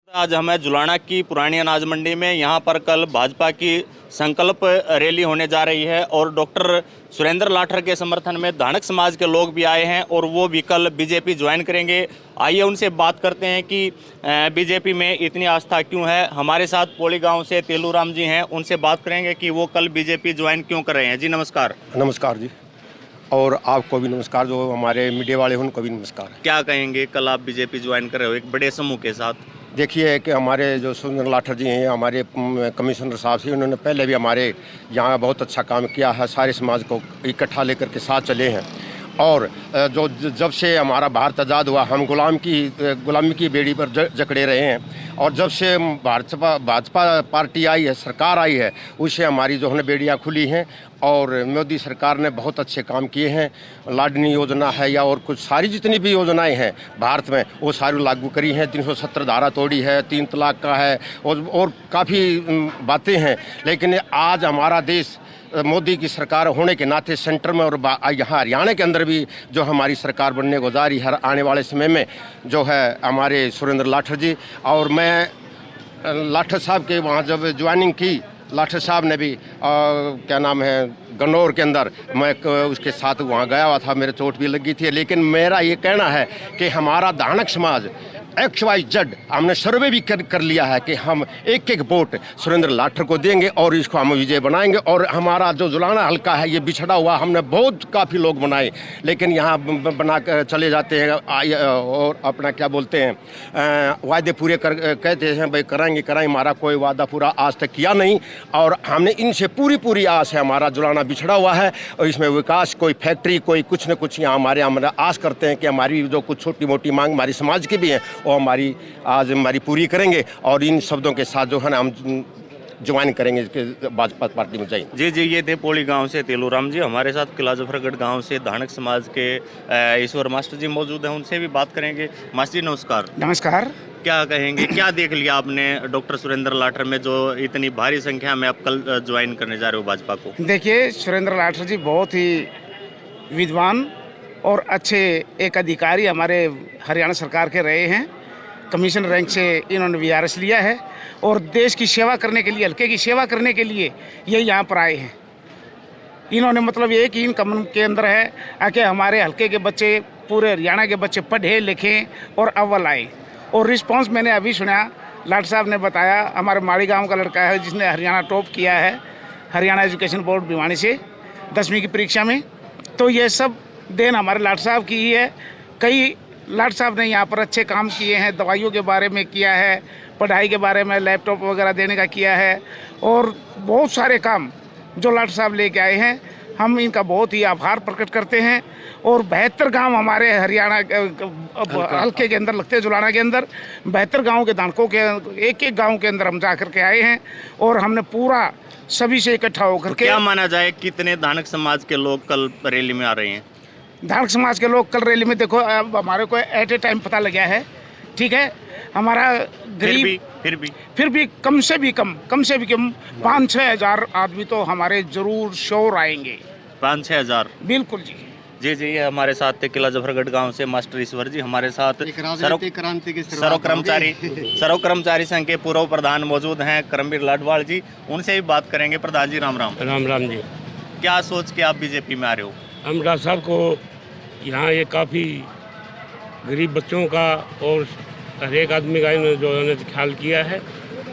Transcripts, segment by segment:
आज हमें जुलाना की पुरानी अनाज मंडी में यहाँ पर कल भाजपा की संकल्प रैली होने जा रही है और डॉक्टर सुरेंद्र लाठर के समर्थन में धानक समाज के लोग भी आए हैं और वो भी कल बीजेपी ज्वाइन करेंगे। आइए उनसे बात करते हैं कि बीजेपी में इतनी आस्था क्यों है। हमारे साथ पोली गांव से तेलूराम जी हैं, उनसे बात करेंगे कि वो कल बीजेपी ज्वाइन क्यों कर रहे हैं। जी नमस्कार। नमस्कार जी, और आपको भी नमस्कार, जो हमारे मीडिया वाले हैं उनको भी नमस्कार। क्या कहेंगे, कल आप बीजेपी ज्वाइन कर रहे हो एक बड़े समूह के साथ। देखिए कि हमारे जो सुरेंद्र लाठर जी हैं, हमारे कमिश्नर साहब से, उन्होंने पहले भी हमारे यहाँ बहुत अच्छा काम किया है, सारे समाज को इकट्ठा लेकर के साथ चले हैं। और जो जब से हमारा भारत आज़ाद हुआ, हम गुलामी की बेड़ी पर जकड़े रहे हैं, और जब से भाजपा पार्टी आई है, सरकार आई है, उससे हमारी जो है बेड़ियाँ खुली हैं। और मोदी सरकार ने बहुत अच्छे काम किए हैं। लाडली योजना है या और कुछ सारी जितनी भी योजनाएं हैं भारत में, वो सारी लागू करी हैं। 370 धारा तोड़ी है, 3 तलाक का है, और काफ़ी बातें हैं। लेकिन आज हमारा देश मोदी की सरकार होने के नाते सेंटर में और यहाँ हरियाणा के अंदर भी जो हमारी सरकार बनने को जा रही है आने वाले समय में, जो है हमारे सुरेंद्र लाठर जी। और मैं लाठर साहब के वहाँ जब ज्वाइनिंग की, लाठर साहब ने भी क्या नाम है, गन्नौर के अंदर मैं उसके साथ वहाँ गया हुआ था, मेरे चोट भी लगी थी। लेकिन मेरा ये कहना है कि हमारा धानक समाज XYZ हमने सर्वे भी कर लिया है कि हम एक एक वोट सुरेंद्र लाठर को देंगे और इसको हम विजय बनाएंगे। और हमारा जो जुलाना हल्का है ये बिछड़ा हुआ, हमने बहुत काफ़ी लोग बनाए, लेकिन यहाँ बना कर चले जाते हैं और अपना क्या बोलते हैं, वायदे पूरे कहते हैं भाई कराएंगे, हमारा कोई वादा पूरा आज तक किया नहीं। और हमने इनसे पूरी आस है, हमारा जुलाना बिछड़ा हुआ है और इसमें विकास, कोई फैक्ट्री, कोई कुछ न कुछ यहाँ हमारे आस करते हैं कि हमारी जो कुछ छोटी मोटी मांग हमारी समाज की भी है वो हमारी पूरी करेंगे। और इन शब्दों के साथ जो है ना हम ज्वाइन करेंगे भाजपा पार्टी में जाएंगे। जी, ये थे पोली गांव से तेलूराम जी। हमारे साथ किला जफरगढ़ गांव से धानक समाज के ईश्वर मास्टर जी मौजूद हैं, उनसे भी बात करेंगे। मास्टर जी नमस्कार। नमस्कार। क्या कहेंगे, क्या देख लिया आपने डॉक्टर सुरेंद्र लाठर में जो इतनी भारी संख्या में आप कल ज्वाइन करने जा रहे हो भाजपा को। देखिए, सुरेंद्र लाठर जी बहुत ही विद्वान और अच्छे एक अधिकारी हमारे हरियाणा सरकार के रहे हैं। कमीशन रैंक से इन्होंने VRS लिया है और देश की सेवा करने के लिए, हल्के की सेवा करने के लिए ये यहाँ पर आए हैं। इन्होंने मतलब ये कि इनका मन के अंदर है कि हमारे हल्के के बच्चे, पूरे हरियाणा के बच्चे पढ़े लिखें और अव्वल आए। और रिस्पांस मैंने अभी सुना, लाठ साहब ने बताया, हमारे माड़ी गाँव का लड़का है जिसने हरियाणा टॉप किया है हरियाणा एजुकेशन बोर्ड भिवानी से 10वीं की परीक्षा में। तो ये सब देन हमारे लाठ साहब की ही है। कई लाठ साहब ने यहाँ पर अच्छे काम किए हैं, दवाइयों के बारे में किया है, पढ़ाई के बारे में लैपटॉप वगैरह देने का किया है, और बहुत सारे काम जो लाठ साहब लेके आए हैं, हम इनका बहुत ही आभार प्रकट करते हैं। और 72 गांव हमारे हरियाणा हल्के के अंदर लगते हैं, जुलाना के अंदर 72 गाँव के धानकों के एक गाँव के अंदर हम जा कर के आए हैं और हमने पूरा सभी से इकट्ठा होकर के। क्या माना जाए कितने धानक समाज के लोग कल रैली में आ रहे हैं? धानक समाज के लोग कल रैली में, देखो अब हमारे को एट ए टाइम पता लग गया है, ठीक है। हमारा गरीब फिर भी कम से भी कम 5-6 हज़ार आदमी तो हमारे जरूर श्योर आएंगे। 5-6 हज़ार, बिल्कुल जी। जी, ये हमारे साथ थे किला जफरगढ़ गांव से मास्टर ईश्वर जी। हमारे साथ सर्व कर्मचारी संघ के पूर्व प्रधान मौजूद हैं करमवीर लाडवाल जी, उनसे भी बात करेंगे। प्रधान जी राम राम। राम राम जी। क्या सोच के आप बीजेपी में आ रहे हो? हम डॉक्टर साहब को यहाँ ये काफ़ी गरीब बच्चों का और हर एक आदमी का इन्होंने जो उन्होंने ख्याल किया है।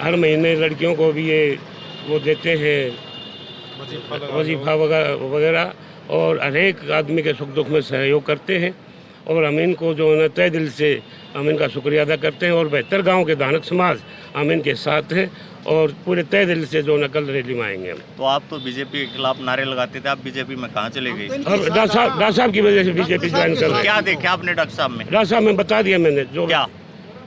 हर महीने लड़कियों को भी ये वो देते हैं वजीफा वगैरह, और हर एक आदमी के सुख दुख में सहयोग करते हैं। और हम इनको जो है तय दिल से हम इनका शुक्रिया अदा करते हैं। और 72 गाँव के धानक समाज हम इनके साथ हैं और पूरे तय दिल से जो न कल रैली में आएंगे हम। तो आप तो बीजेपी के खिलाफ नारे लगाते थे, आप बीजेपी में कहाँ चले गए? डॉक्टर साहब की वजह से बीजेपी ज्वाइन कर रहे हैं। क्या देखा आपने डॉक्टर साहब में? डॉक्टर साहब में बता दिया मैंने, जो क्या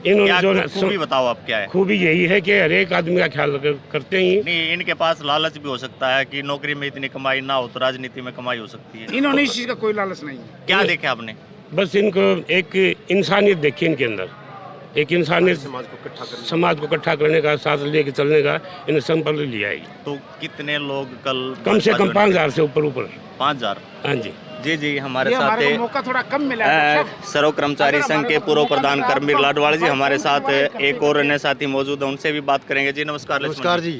इन्होंने जो खूबी बताओ आप क्या है? खूबी यही है कि हर एक आदमी का ख्याल करते ही। नहीं, इनके पास लालच भी हो सकता है कि नौकरी में इतनी कमाई ना हो तो राजनीति में कमाई हो सकती है। इन्होंने इस चीज़ का कोई लालच नहीं। क्या देखे आपने? बस इनको एक इंसानियत देखी इनके अंदर, एक इंसानियत, समाज को इकट्ठा करने का, साथ लेके चलने का इन्हें संकल्प लिया है। तो कितने लोग कल? कम से कम 5,000 से ऊपर 5,000। हाँ जी। जी जी, हमारे ये साथ हमारे को मौका थोड़ा कम मिला है डॉक्टर साहब। सर्व कर्मचारी संघ के पूर्व प्रधान करमवीर लाडवाल जी हमारे साथ एक और अन्य साथी मौजूद है, उनसे भी बात करेंगे। जी नमस्कार। नमस्कार जी।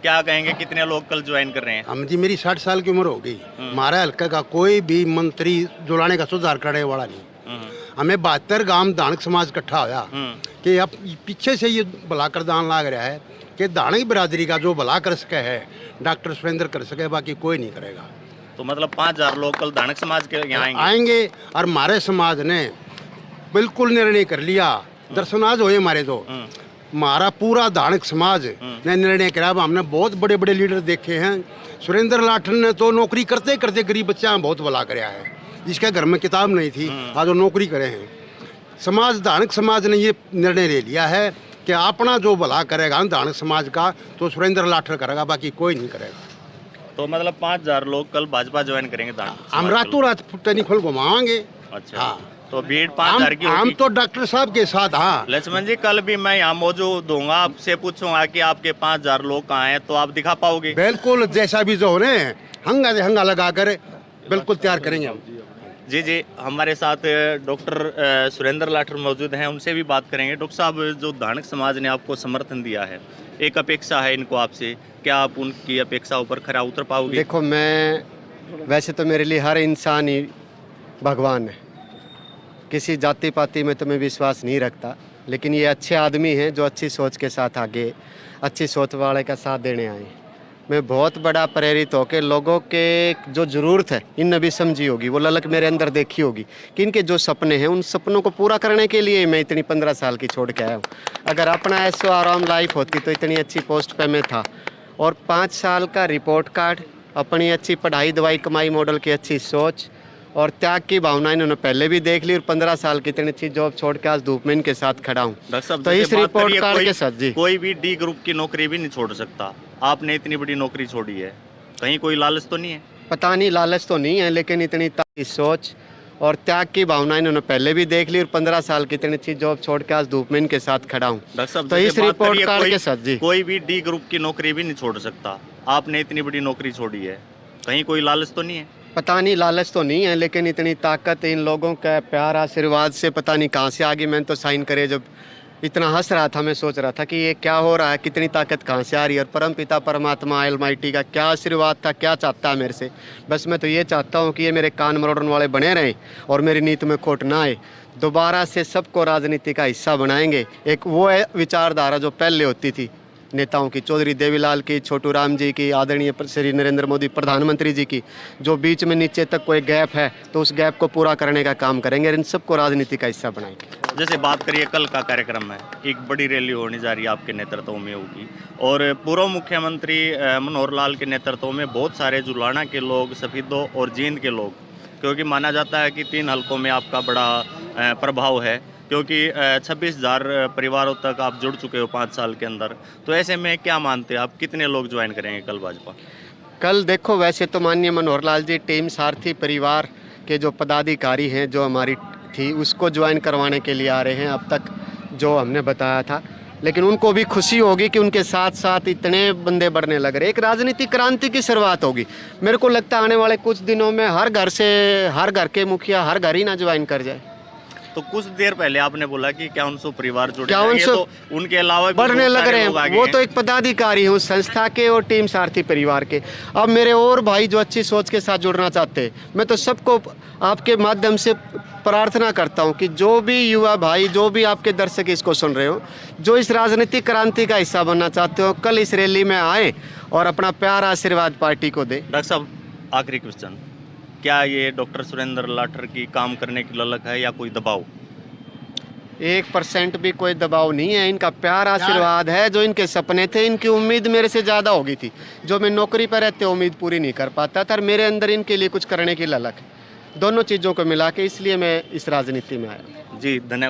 क्या कहेंगे, कितने लोग कल ज्वाइन कर रहे हैं? हम जी मेरी 60 साल की उम्र हो गई। हमारे हल्के का कोई भी मंत्री जुलाने का सुधार करने वाला नहीं। हमें 72 गांव धानक समाज इकट्ठा होया कि अब पीछे से ये भला कर दान लाग रहा है कि धानक बिरादरी का जो भला कर सके है डॉक्टर सुरेंद्र कर सके, बाकी कोई नहीं करेगा। तो मतलब 5000 लोग कल धानक समाज के यहाँ आएंगे और हमारे समाज ने बिल्कुल निर्णय कर लिया। दर्शनाज हुए हमारे तो हमारा पूरा धानक समाज ने निर्णय करा। हमने बहुत बड़े बड़े लीडर देखे हैं। सुरेंद्र लाठर ने तो नौकरी करते करते गरीब बच्चा बहुत भला कराया है, जिसके घर में किताब नहीं थी आज वो नौकरी करे हैं। समाज धानक समाज ने ये निर्णय ले लिया है कि अपना जो भला करेगा धानक समाज का तो सुरेंद्र लाठर करेगा, बाकी कोई नहीं करेगा। तो मतलब 5000 लोग कल भाजपा ज्वाइन करेंगे धानक समाज हम रातों रात टनी खोल घुमाएंगे। अच्छा हाँ। तो भीड़ 5000 की हम होगी। तो डॉक्टर साहब के साथ। हाँ लक्ष्मण जी, कल भी मैं यहाँ मौजूद दूंगा, आपसे पूछूंगा कि आपके 5000 लोग कहाँ हैं, तो आप दिखा पाओगे? बिल्कुल, जैसा भी जो है हंगा से हंगा लगा कर बिल्कुल तैयार करेंगे हम। जी जी, हमारे साथ डॉक्टर सुरेंद्र लाठर मौजूद हैं, उनसे भी बात करेंगे। डॉक्टर साहब, जो धानक समाज ने आपको समर्थन दिया है, एक अपेक्षा है इनको आपसे, क्या आप उनकी अपेक्षाओं पर खरा उतर पाओगे? देखो, मैं वैसे तो मेरे लिए हर इंसान ही भगवान है, किसी जाति पाति में तो मैं विश्वास नहीं रखता, लेकिन ये अच्छे आदमी हैं जो अच्छी सोच के साथ आगे अच्छी सोच वाले का साथ देने आए। मैं बहुत बड़ा प्रेरित होकर लोगों के जो ज़रूरत है इनने भी समझी होगी, वो ललक मेरे अंदर देखी होगी कि इनके जो सपने हैं उन सपनों को पूरा करने के लिए मैं इतनी 15 साल की छोड़ के आया हूँ। अगर अपना ऐसो आराम लाइफ होती तो इतनी अच्छी पोस्ट पे मैं था। और 5 साल का रिपोर्ट कार्ड, अपनी अच्छी पढ़ाई दवाई कमाई मॉडल की अच्छी सोच और त्याग की भावना इन्होंने पहले भी देख ली, और 15 साल की इतनी अच्छी जॉब छोड़ के आज धूप में इनके साथ खड़ा हूँ। तो इस रिपोर्ट कार्ड के साथ जी कोई भी डी ग्रुप की नौकरी भी नहीं छोड़ सकता, आपने इतनी बड़ी नौकरी छोड़ी है, कहीं कोई लालच तो नहीं है? पता नहीं, लालच तो नहीं है, लेकिन इतनी सोच और त्याग की भावना इन्होंने पहले भी देख ली, और 15 साल की इतनी अच्छी जॉब छोड़ के आज धूप में इनके साथ खड़ा हूँ। तो इस रिपोर्ट कार्ड के साथ जी कोई भी डी ग्रुप की नौकरी भी नहीं छोड़ सकता, आपने इतनी बड़ी नौकरी छोड़ी है, कहीं कोई लालच तो नहीं है? पता नहीं, लालच तो नहीं है, लेकिन इतनी ताकत इन लोगों का प्यार आशीर्वाद से पता नहीं कहाँ से आ गई। मैंने तो साइन करे जब इतना हंस रहा था, मैं सोच रहा था कि ये क्या हो रहा है, कितनी ताकत कहाँ से आ रही है, और परम पिता परमात्मा अलमाइटी का क्या आशीर्वाद था, क्या चाहता है मेरे से। बस मैं तो ये चाहता हूँ कि ये मेरे कान मरोड़ने वाले बने रहें और मेरी नीति में खोट ना आए। दोबारा से सबको राजनीति का हिस्सा बनाएंगे। एक वो विचारधारा जो पहले होती थी नेताओं की, चौधरी देवीलाल की, छोटू राम जी की, आदरणीय श्री नरेंद्र मोदी प्रधानमंत्री जी की, जो बीच में नीचे तक कोई गैप है तो उस गैप को पूरा करने का काम करेंगे और इन सबको राजनीति का हिस्सा बनाएंगे। जैसे बात करिए, कल का कार्यक्रम है, एक बड़ी रैली होने जा रही है, आपके नेतृत्व में होगी, और पूर्व मुख्यमंत्री मनोहर लाल के नेतृत्व में बहुत सारे जुलाना के लोग, सफीदों और जींद के लोग, क्योंकि माना जाता है कि 3 हलकों में आपका बड़ा प्रभाव है, क्योंकि 26,000 परिवारों तक आप जुड़ चुके हो 5 साल के अंदर। तो ऐसे में क्या मानते हैं आप, कितने लोग ज्वाइन करेंगे कल भाजपा? कल देखो, वैसे तो माननीय मनोहर लाल जी टीम सारथी परिवार के जो पदाधिकारी हैं जो हमारी थी उसको ज्वाइन करवाने के लिए आ रहे हैं, अब तक जो हमने बताया था, लेकिन उनको भी खुशी होगी कि उनके साथ साथ इतने बंदे बढ़ने लग रहे। एक राजनीतिक क्रांति की शुरुआत होगी। मेरे को लगता है आने वाले कुछ दिनों में हर घर के मुखिया हर घर ही ना ज्वाइन कर जाए। तो कुछ देर पहले आपने बोला कि क्या उनसे परिवार जुड़े क्या जाएंगे, तो उनके अलावा बढ़ने लग रहे हैं। वो तो एक पदाधिकारी हैं उस संस्था के और टीम सारथी परिवार के। अब मेरे और भाई जो अच्छी सोच के साथ जुड़ना चाहते हैं, मैं तो सबको आपके माध्यम से प्रार्थना करता हूं कि जो भी युवा भाई, जो भी आपके दर्शक इसको सुन रहे हो, जो इस राजनीतिक क्रांति का हिस्सा बनना चाहते हो, कल इस रैली में आए और अपना प्यार आशीर्वाद पार्टी को दे। डॉक्टर साहब, आखिरी क्वेश्चन, क्या ये डॉक्टर सुरेंद्र लाठर की काम करने की ललक है या कोई दबाव? 1% भी कोई दबाव नहीं है, इनका प्यार आशीर्वाद है। जो इनके सपने थे, इनकी उम्मीद मेरे से ज़्यादा होगी थी, जो मैं नौकरी पर रहते उम्मीद पूरी नहीं कर पाता था, और मेरे अंदर इनके लिए कुछ करने की ललक है। दोनों चीज़ों को मिला के इसलिए मैं इस राजनीति में आया। जी धन्यवाद।